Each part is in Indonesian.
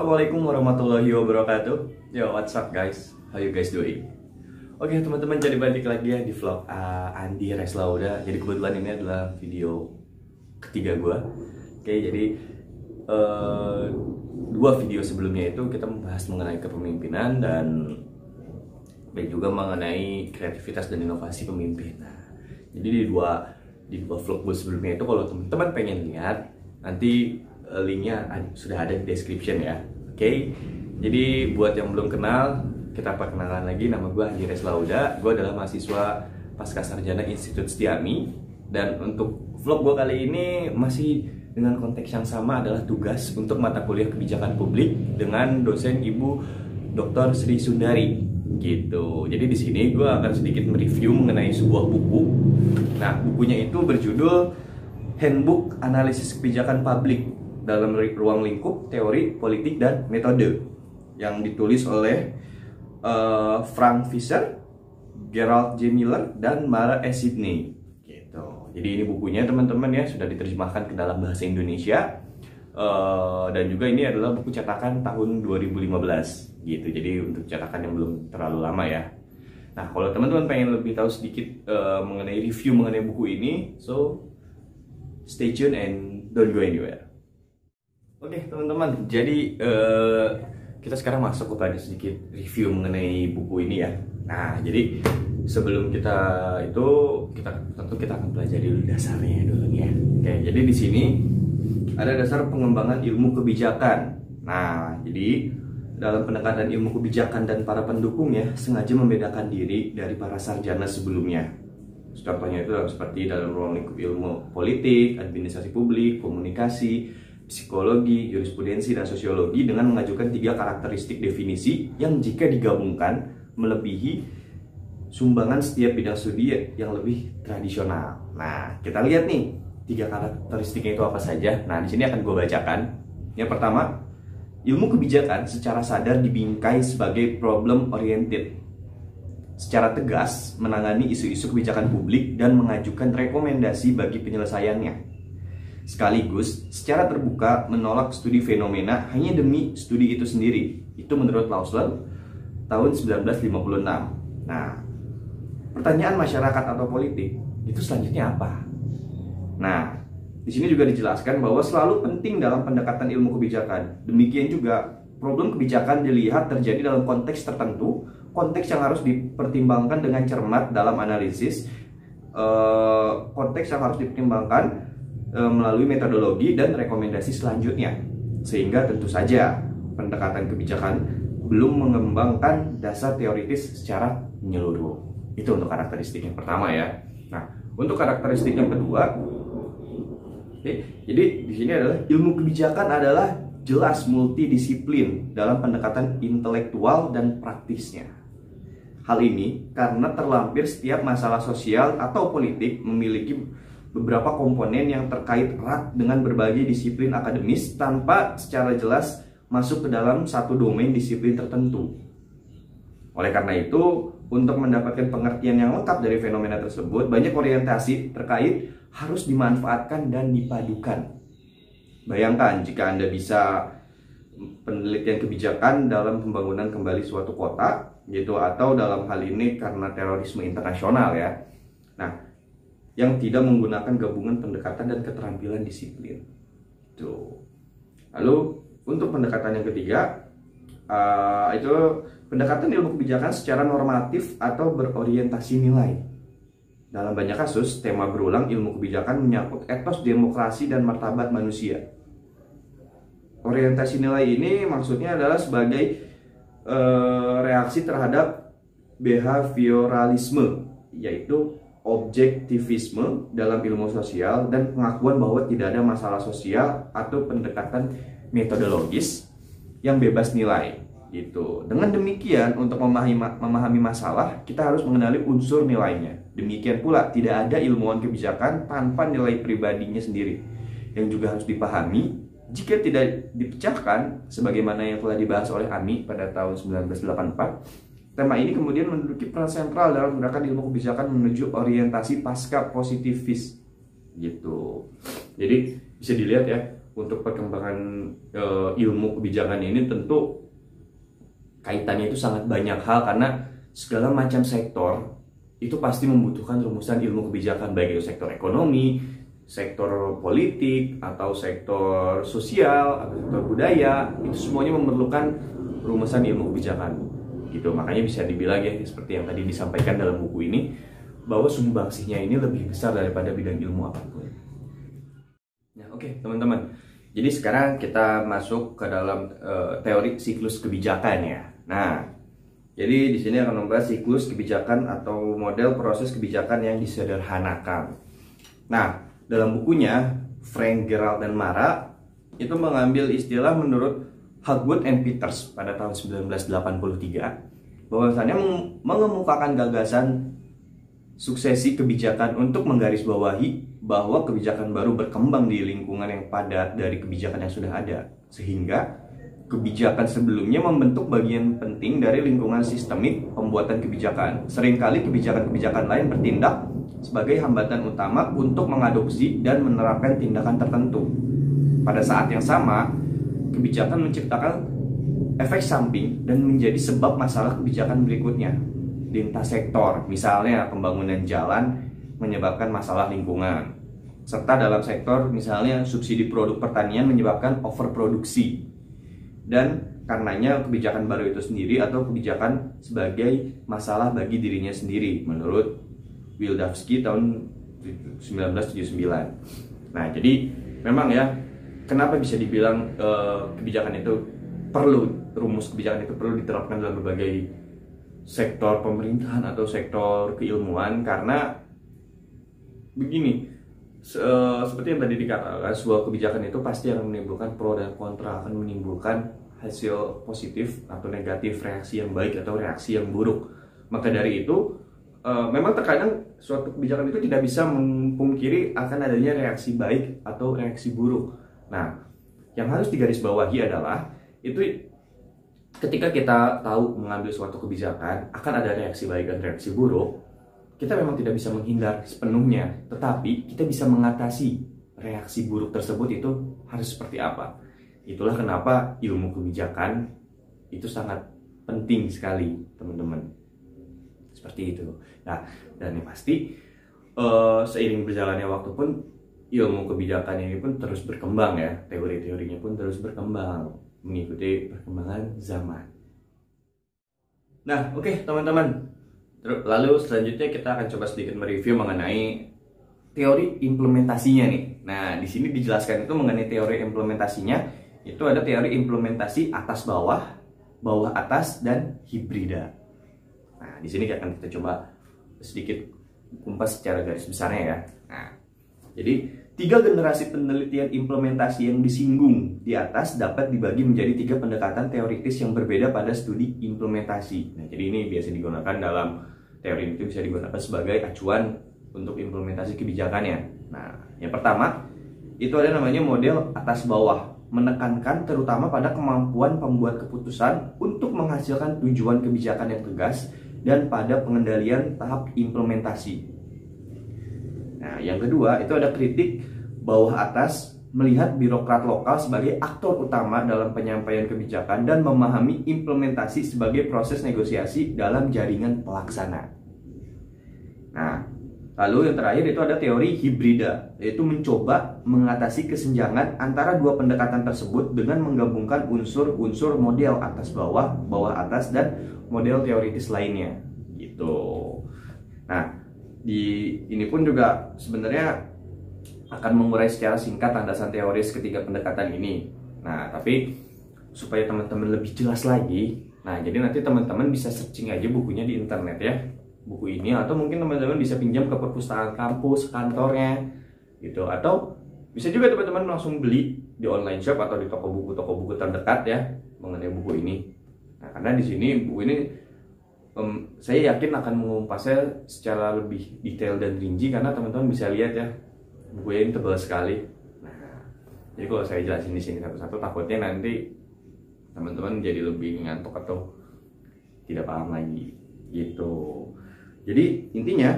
Assalamualaikum warahmatullahi wabarakatuh. Yo, what's up guys? How you guys doing? Oke teman-teman, jadi balik lagi ya di vlog Andi Reslauda. Jadi kebetulan ini adalah video ketiga gue. Oke, jadi dua video sebelumnya itu kita membahas mengenai kepemimpinan dan juga mengenai kreativitas dan inovasi pemimpin. Nah, jadi di dua vlog gue sebelumnya itu, kalau teman-teman pengen lihat, nanti linknya sudah ada di description ya. Oke, jadi buat yang belum kenal, kita perkenalan lagi. Nama gue Andi Reslauda. Gue adalah mahasiswa Pascasarjana Institut Setiami. Dan untuk vlog gue kali ini masih dengan konteks yang sama, adalah tugas untuk mata kuliah kebijakan publik dengan dosen Ibu Dr. Sri Sundari gitu. Jadi di sini gue akan sedikit mereview mengenai sebuah buku. Nah, bukunya itu berjudul Handbook Analisis Kebijakan Publik dalam Ruang Lingkup Teori, Politik, dan Metode, yang ditulis oleh Frank Fischer, Gerald J. Miller, dan Mara S. Sidney gitu. Jadi ini bukunya teman-teman ya, sudah diterjemahkan ke dalam bahasa Indonesia, dan juga ini adalah buku cetakan tahun 2015 gitu. Jadi untuk cetakan yang belum terlalu lama ya. Nah, kalau teman-teman pengen lebih tahu sedikit mengenai review mengenai buku ini, so stay tune and don't go anywhere. Oke teman-teman, jadi kita sekarang masuk kepada sedikit review mengenai buku ini ya. Nah, jadi sebelum kita akan pelajari dulu dasarnya dulu nih ya. Oke, jadi di sini ada dasar pengembangan ilmu kebijakan. Nah, jadi dalam pendekatan ilmu kebijakan dan para pendukungnya sengaja membedakan diri dari para sarjana sebelumnya. Contohnya itu seperti dalam ruang lingkup ilmu politik, administrasi publik, komunikasi, psikologi, jurisprudensi, dan sosiologi, dengan mengajukan 3 karakteristik definisi yang jika digabungkan melebihi sumbangan setiap bidang studi yang lebih tradisional. Nah, kita lihat nih 3 karakteristiknya itu apa saja. Nah, di sini akan gue bacakan. Yang pertama, ilmu kebijakan secara sadar dibingkai sebagai problem oriented, secara tegas menangani isu-isu kebijakan publik dan mengajukan rekomendasi bagi penyelesaiannya. Sekaligus secara terbuka menolak studi fenomena hanya demi studi itu sendiri. Itu menurut Lausler tahun 1956. Nah, pertanyaan masyarakat atau politik itu selanjutnya apa? Nah, di sini juga dijelaskan bahwa selalu penting dalam pendekatan ilmu kebijakan. Demikian juga problem kebijakan dilihat terjadi dalam konteks tertentu, konteks yang harus dipertimbangkan dengan cermat dalam analisis, konteks yang harus dipertimbangkan melalui metodologi dan rekomendasi selanjutnya. Sehingga tentu saja pendekatan kebijakan belum mengembangkan dasar teoritis secara menyeluruh. Itu untuk karakteristik yang pertama ya. Nah, untuk karakteristik yang kedua, jadi di sini adalah ilmu kebijakan adalah jelas multidisiplin dalam pendekatan intelektual dan praktisnya. Hal ini karena terlampir setiap masalah sosial atau politik memiliki beberapa komponen yang terkait erat dengan berbagai disiplin akademis tanpa secara jelas masuk ke dalam satu domain disiplin tertentu. Oleh karena itu, untuk mendapatkan pengertian yang lengkap dari fenomena tersebut, banyak orientasi terkait harus dimanfaatkan dan dipadukan. Bayangkan jika Anda bisa penelitian kebijakan dalam pembangunan kembali suatu kota, gitu, atau dalam hal ini karena terorisme internasional ya. Nah, yang tidak menggunakan gabungan pendekatan dan keterampilan disiplin. Tuh. Lalu untuk pendekatan yang ketiga, itu pendekatan ilmu kebijakan secara normatif atau berorientasi nilai. Dalam banyak kasus, tema berulang ilmu kebijakan menyangkut etos demokrasi dan martabat manusia. Orientasi nilai ini maksudnya adalah sebagai reaksi terhadap behavioralisme, yaitu objektivisme dalam ilmu sosial dan pengakuan bahwa tidak ada masalah sosial atau pendekatan metodologis yang bebas nilai gitu. Dengan demikian, untuk memahami masalah, kita harus mengenali unsur nilainya. Demikian pula tidak ada ilmuwan kebijakan tanpa nilai pribadinya sendiri yang juga harus dipahami. Jika tidak dipecahkan sebagaimana yang telah dibahas oleh Ami pada tahun 1984, tema ini kemudian menduduki peran sentral dalam gerakan ilmu kebijakan menuju orientasi pasca positivis gitu. Jadi bisa dilihat ya, untuk perkembangan ilmu kebijakan ini tentu kaitannya itu sangat banyak hal, karena segala macam sektor itu pasti membutuhkan rumusan ilmu kebijakan, baik itu sektor ekonomi, sektor politik, atau sektor sosial, atau sektor budaya. Itu semuanya memerlukan rumusan ilmu kebijakan gitu. Makanya bisa dibilang ya, seperti yang tadi disampaikan dalam buku ini, bahwa sumbangsihnya ini lebih besar daripada bidang ilmu apapun. Nah, oke, teman-teman. Jadi sekarang kita masuk ke dalam teori siklus kebijakan ya. Nah, jadi di sini akan membahas siklus kebijakan atau model proses kebijakan yang disederhanakan. Nah, dalam bukunya Frank, Gerald, dan Mara itu mengambil istilah menurut Hagwood and Peters pada tahun 1983, bahwasannya mengemukakan gagasan suksesi kebijakan untuk menggarisbawahi bahwa kebijakan baru berkembang di lingkungan yang padat dari kebijakan yang sudah ada, sehingga kebijakan sebelumnya membentuk bagian penting dari lingkungan sistemik pembuatan kebijakan. Seringkali kebijakan-kebijakan lain bertindak sebagai hambatan utama untuk mengadopsi dan menerapkan tindakan tertentu. Pada saat yang sama, kebijakan menciptakan efek samping dan menjadi sebab masalah kebijakan berikutnya. Lintas sektor, misalnya pembangunan jalan menyebabkan masalah lingkungan, serta dalam sektor misalnya subsidi produk pertanian menyebabkan overproduksi. Dan karenanya kebijakan baru itu sendiri atau kebijakan sebagai masalah bagi dirinya sendiri menurut Wildavsky tahun 1979. Nah, jadi memang ya, kenapa bisa dibilang kebijakan itu perlu, rumus kebijakan itu perlu diterapkan dalam berbagai sektor pemerintahan atau sektor keilmuan, karena begini, seperti yang tadi dikatakan, sebuah kebijakan itu pasti akan menimbulkan pro dan kontra, akan menimbulkan hasil positif atau negatif, reaksi yang baik atau reaksi yang buruk. Maka dari itu, memang terkadang suatu kebijakan itu tidak bisa memungkiri akan adanya reaksi baik atau reaksi buruk. Nah, yang harus digarisbawahi adalah itu ketika kita tahu mengambil suatu kebijakan akan ada reaksi baik dan reaksi buruk, kita memang tidak bisa menghindar sepenuhnya, tetapi kita bisa mengatasi reaksi buruk tersebut itu harus seperti apa. Itulah kenapa ilmu kebijakan itu sangat penting sekali, teman-teman. Seperti itu. Nah, dan yang pasti seiring berjalannya waktu pun ilmu kebijakan ini pun terus berkembang ya, teori-teorinya pun terus berkembang mengikuti perkembangan zaman. Nah, oke, teman-teman. Lalu selanjutnya kita akan coba sedikit mereview mengenai teori implementasinya nih. Nah, di sini dijelaskan itu mengenai teori implementasinya, itu ada teori implementasi atas bawah, bawah atas, dan hibrida. Nah, di sini akan kita coba sedikit kumpas secara garis besarnya ya. Nah, jadi 3 generasi penelitian implementasi yang disinggung di atas dapat dibagi menjadi 3 pendekatan teoritis yang berbeda pada studi implementasi. Nah, jadi ini biasa digunakan dalam teori itu, bisa digunakan sebagai acuan untuk implementasi kebijakannya. Nah, yang pertama itu ada namanya model atas bawah, menekankan terutama pada kemampuan pembuat keputusan untuk menghasilkan tujuan kebijakan yang tegas dan pada pengendalian tahap implementasi. Nah, yang kedua itu ada kritik bawah atas, melihat birokrat lokal sebagai aktor utama dalam penyampaian kebijakan dan memahami implementasi sebagai proses negosiasi dalam jaringan pelaksana. Nah, lalu yang terakhir itu ada teori hibrida, yaitu mencoba mengatasi kesenjangan antara 2 pendekatan tersebut dengan menggabungkan unsur-unsur model atas bawah, bawah atas, dan model teoritis lainnya gitu. Nah, ini pun juga sebenarnya akan mengurai secara singkat landasan teoris ketiga pendekatan ini. Nah, tapi supaya teman-teman lebih jelas lagi, nah jadi nanti teman-teman bisa searching aja bukunya di internet ya, buku ini, atau mungkin teman-teman bisa pinjam ke perpustakaan kampus, kantornya gitu, atau bisa juga teman-teman langsung beli di online shop atau di toko buku terdekat ya mengenai buku ini. Nah, karena di sini buku ini saya yakin akan mengumpasnya secara lebih detail dan rinci, karena teman-teman bisa lihat ya, buku ini tebal sekali. Nah, jadi kalau saya jelasin di sini satu-satu, takutnya nanti teman-teman jadi lebih ngantuk atau tidak paham lagi gitu. Jadi intinya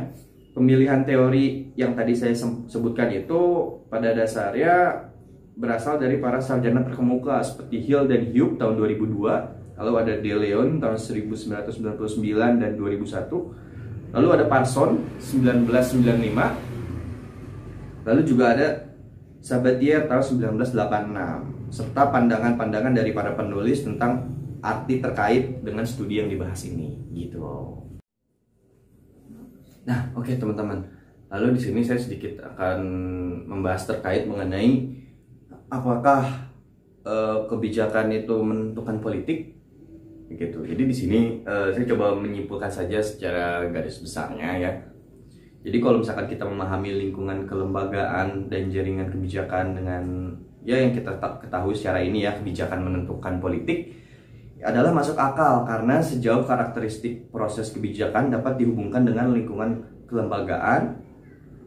pemilihan teori yang tadi saya sebutkan itu pada dasarnya berasal dari para sarjana terkemuka seperti Hill dan Hugh tahun 2002, lalu ada De Leon tahun 1999 dan 2001, lalu ada Parson 1995, lalu juga ada Sabatier tahun 1986, serta pandangan-pandangan dari para penulis tentang arti terkait dengan studi yang dibahas ini, gitu. Nah, oke teman-teman. Lalu di sini saya sedikit akan membahas terkait mengenai apakah kebijakan itu menentukan politik, gitu. Jadi di sini saya coba menyimpulkan saja secara garis besarnya ya. Jadi kalau misalkan kita memahami lingkungan kelembagaan dan jaringan kebijakan dengan ya yang kita ketahui secara ini ya, kebijakan menentukan politik adalah masuk akal karena sejauh karakteristik proses kebijakan dapat dihubungkan dengan lingkungan kelembagaan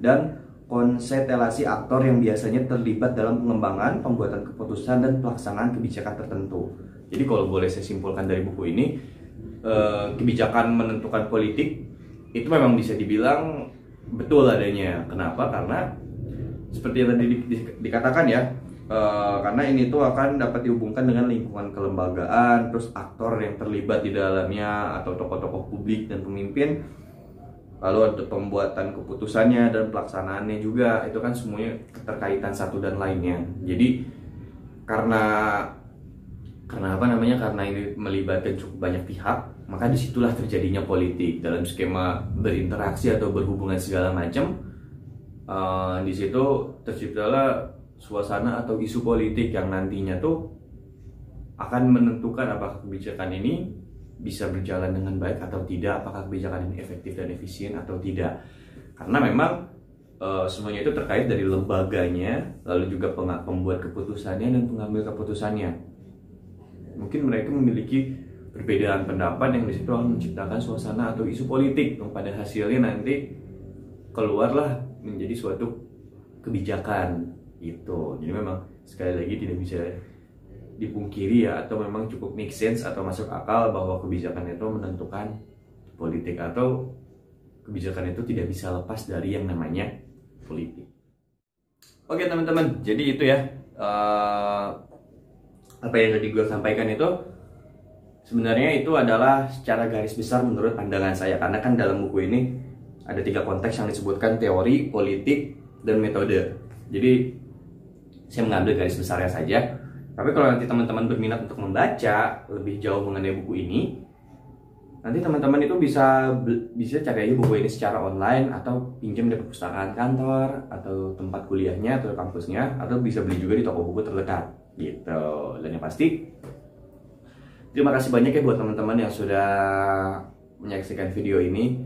dan konstelasi aktor yang biasanya terlibat dalam pengembangan, pembuatan keputusan, dan pelaksanaan kebijakan tertentu. Jadi kalau boleh saya simpulkan dari buku ini, kebijakan menentukan politik itu memang bisa dibilang betul adanya. Kenapa? Karena seperti yang tadi dikatakan ya, karena ini tuh akan dapat dihubungkan dengan lingkungan kelembagaan, terus aktor yang terlibat di dalamnya atau tokoh-tokoh publik dan pemimpin, lalu ada pembuatan keputusannya dan pelaksanaannya juga, itu kan semuanya keterkaitan satu dan lainnya. Jadi karena apa namanya, karena ini melibatkan cukup banyak pihak, maka disitulah terjadinya politik dalam skema berinteraksi atau berhubungan segala macam. Di situ terciptalah suasana atau isu politik yang nantinya tuh akan menentukan apakah kebijakan ini bisa berjalan dengan baik atau tidak, apakah kebijakan ini efektif dan efisien atau tidak. Karena memang semuanya itu terkait dari lembaganya, lalu juga pembuat keputusannya dan pengambil keputusannya. Mungkin mereka memiliki perbedaan pendapat yang di situ akan menciptakan suasana atau isu politik yang pada hasilnya nanti keluarlah menjadi suatu kebijakan gitu. Jadi memang sekali lagi tidak bisa dipungkiri ya, atau memang cukup make sense atau masuk akal bahwa kebijakan itu menentukan politik, atau kebijakan itu tidak bisa lepas dari yang namanya politik. Oke teman-teman, jadi itu ya apa yang tadi gue sampaikan itu sebenarnya itu adalah secara garis besar menurut pandangan saya, karena kan dalam buku ini ada 3 konteks yang disebutkan: teori, politik, dan metode. Jadi saya mengambil garis besarnya saja. Tapi kalau nanti teman-teman berminat untuk membaca lebih jauh mengenai buku ini, nanti teman-teman itu bisa cari aja buku ini secara online, atau pinjam di perpustakaan kantor atau tempat kuliahnya atau kampusnya, atau bisa beli juga di toko buku terdekat gitu. Dan yang pasti terima kasih banyak ya buat teman-teman yang sudah menyaksikan video ini.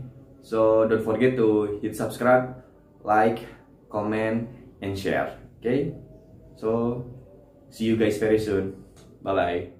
So don't forget to hit subscribe, like, comment, and share. Okay? So see you guys very soon. Bye bye.